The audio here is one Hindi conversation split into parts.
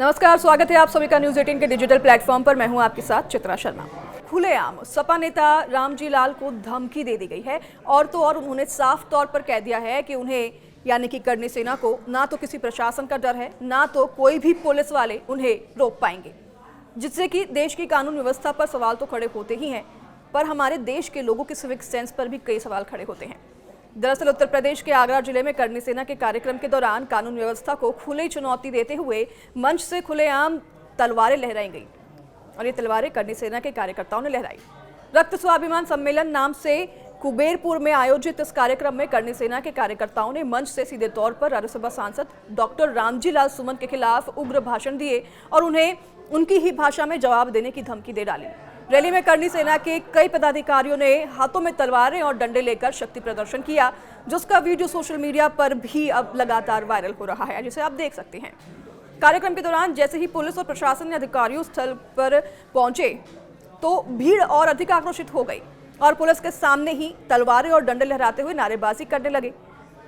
नमस्कार, स्वागत है आप सभी का न्यूज 18 के डिजिटल प्लेटफॉर्म पर। मैं हूं आपके साथ चित्रा शर्मा। खुलेआम सपा नेता रामजी लाल को धमकी दे दी गई है और तो और उन्होंने साफ तौर पर कह दिया है कि उन्हें यानी कि करणी सेना को ना तो किसी प्रशासन का डर है, ना तो कोई भी पुलिस वाले उन्हें रोक पाएंगे, जिससे कि देश की कानून व्यवस्था पर सवाल तो खड़े होते ही हैं, पर हमारे देश के लोगों के सिविक सेंस पर भी कई सवाल खड़े होते हैं। दरअसल उत्तर प्रदेश के आगरा जिले में करणी सेना के कार्यक्रम के दौरान कानून व्यवस्था को खुली चुनौती देते हुए मंच से खुलेआम तलवारें लहराई गई और ये तलवारें करणी सेना के कार्यकर्ताओं ने लहराई। रक्त स्वाभिमान सम्मेलन नाम से कुबेरपुर में आयोजित इस कार्यक्रम में करणी सेना के कार्यकर्ताओं ने मंच से सीधे तौर पर राज्यसभा सांसद डॉक्टर रामजी लाल सुमन के खिलाफ उग्र भाषण दिए और उन्हें उनकी ही भाषा में जवाब देने की धमकी दे डाली। रैली में करणी सेना के कई पदाधिकारियों ने हाथों में तलवारें और डंडे लेकर शक्ति प्रदर्शन किया, जिसका वीडियो सोशल मीडिया पर भी अब लगातार वायरल हो रहा है, जिसे आप देख सकते हैं। कार्यक्रम के दौरान जैसे ही पुलिस और प्रशासन ने अधिकारियों स्थल पर पहुंचे तो भीड़ और अधिक आक्रोशित हो गई और पुलिस के सामने ही तलवारें और डंडे लहराते हुए नारेबाजी करने लगे।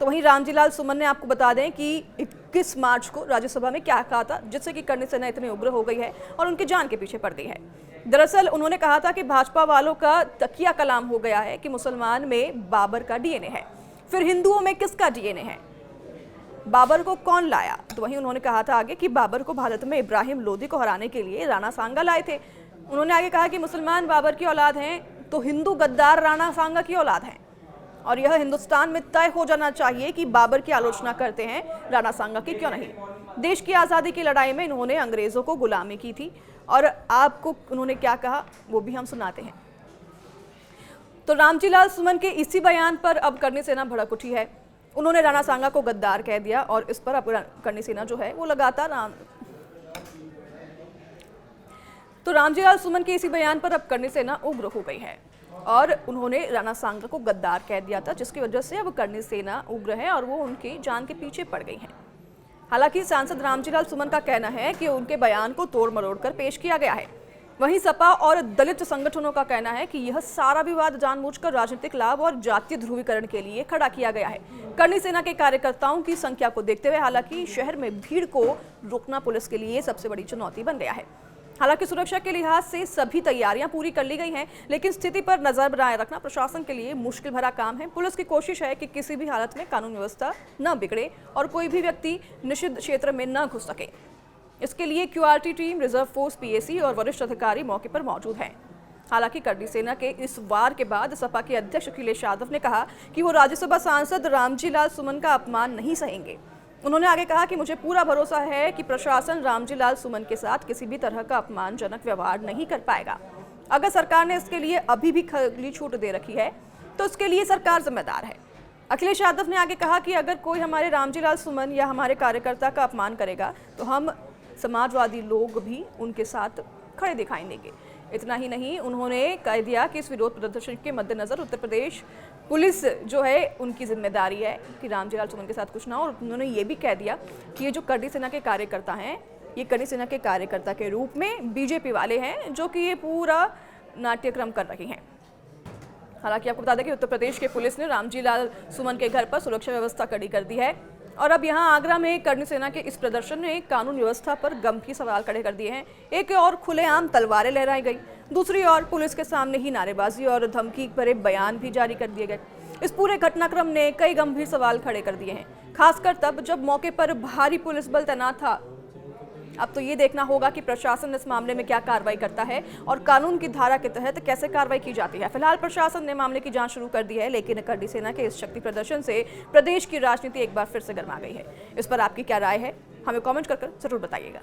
तो वहीं रामजी लाल सुमन ने आपको बता दें कि 21 मार्च को राज्यसभा में क्या कहा था, जिससे कि करणी सेना इतनी उग्र हो गई है और उनकी जान के पीछे पड़ गई है। दरअसल उन्होंने कहा था कि भाजपा वालों का तकिया कलाम हो गया है कि मुसलमान में बाबर का डीएनए है, फिर हिंदुओं में किसका डीएनए है, बाबर को कौन लाया। तो वहीं उन्होंने कहा था आगे कि बाबर को भारत में इब्राहिम लोदी को हराने के लिए राणा सांगा लाए थे। उन्होंने आगे कहा कि मुसलमान बाबर की औलाद हैं तो हिंदू गद्दार राणा सांगा की औलाद हैं और यह हिंदुस्तान में तय हो जाना चाहिए कि बाबर की आलोचना करते हैं, राणा सांगा की क्यों नहीं। देश की आज़ादी की लड़ाई में इन्होंने अंग्रेजों को गुलामी की थी और आपको उन्होंने क्या कहा वो भी हम सुनाते हैं। तो रामजी लाल सुमन के इसी बयान पर अब करणी सेना भड़क उठी है। उन्होंने राणा सांगा को गद्दार कह दिया और इस पर अब करणी सेना जो है वो लगातार रामजी लाल सुमन के इसी बयान पर अब करणी सेना उग्र हो गई है और उन्होंने राणा सांगा को गद्दार कह दिया था, जिसकी वजह से अब करणी सेना उग्र है और वो उनकी जान के पीछे पड़ गई है। हालांकि सांसद रामजी लाल सुमन का कहना है कि उनके बयान को तोड़ मरोड़ कर पेश किया गया है। वहीं सपा और दलित संगठनों का कहना है कि यह सारा विवाद जानबूझकर राजनीतिक लाभ और जातीय ध्रुवीकरण के लिए खड़ा किया गया है। करणी सेना के कार्यकर्ताओं की संख्या को देखते हुए हालांकि शहर में भीड़ को रोकना पुलिस के लिए सबसे बड़ी चुनौती बन गया है। हालांकि सुरक्षा के लिहाज से सभी तैयारियां पूरी कर ली गई हैं, लेकिन स्थिति पर नजर बनाए रखना प्रशासन के लिए मुश्किल भरा काम है। पुलिस की कोशिश है कि किसी भी हालत में कानून व्यवस्था न बिगड़े और कोई भी व्यक्ति निषिद्ध क्षेत्र में न घुस सके। इसके लिए QRT team, reserve force, PAC और वरिष्ठ अधिकारी मौके पर मौजूद हैं। हालांकि करणी सेना के इस वार के बाद सपा के अध्यक्ष अखिलेश यादव ने कहा कि वो राज्यसभा सांसद रामजी लाल सुमन का अपमान नहीं सहेंगे। उन्होंने आगे कहा कि मुझे पूरा भरोसा है कि प्रशासन रामजी लाल सुमन के साथ किसी भी तरह का अपमानजनक व्यवहार नहीं कर पाएगा। अगर सरकार ने इसके लिए अभी भी खुली छूट दे रखी है तो इसके लिए सरकार जिम्मेदार है। अखिलेश यादव ने आगे कहा कि अगर कोई हमारे रामजी लाल सुमन या हमारे कार्यकर्ता का अपमान करेगा तो हम समाजवादी लोग भी उनके साथ खड़े दिखाई देंगे। इतना ही नहीं, उन्होंने कह दिया कि इस विरोध प्रदर्शन के मद्देनजर उत्तर प्रदेश पुलिस जो है उनकी जिम्मेदारी है कि रामजी लाल सुमन के साथ कुछ ना हो। और उन्होंने ये भी कह दिया कि ये जो करणी सेना के कार्यकर्ता हैं, ये करणी सेना के कार्यकर्ता के रूप में बीजेपी वाले हैं जो कि ये पूरा नाट्यक्रम कर रही हैं। हालांकि आपको बता दें कि उत्तर प्रदेश के पुलिस ने रामजी लाल सुमन के घर पर सुरक्षा व्यवस्था कड़ी कर दी है और अब यहाँ आगरा में करणी सेना के इस प्रदर्शन ने कानून व्यवस्था पर गंभीर सवाल खड़े कर दिए हैं। एक और खुलेआम तलवारें लहराई गई, दूसरी ओर पुलिस के सामने ही नारेबाजी और धमकी भरे बयान भी जारी कर दिए गए। इस पूरे घटनाक्रम ने कई गंभीर सवाल खड़े कर दिए हैं, खासकर तब जब मौके पर भारी पुलिस बल तैनात था। अब तो ये देखना होगा कि प्रशासन इस मामले में क्या कार्रवाई करता है और कानून की धारा के तहत कैसे कार्रवाई की जाती है। फिलहाल प्रशासन ने मामले की जांच शुरू कर दी है, लेकिन करणी सेना के इस शक्ति प्रदर्शन से प्रदेश की राजनीति एक बार फिर से गर्मा गई है। इस पर आपकी क्या राय है, हमें कमेंट कर जरूर बताइएगा।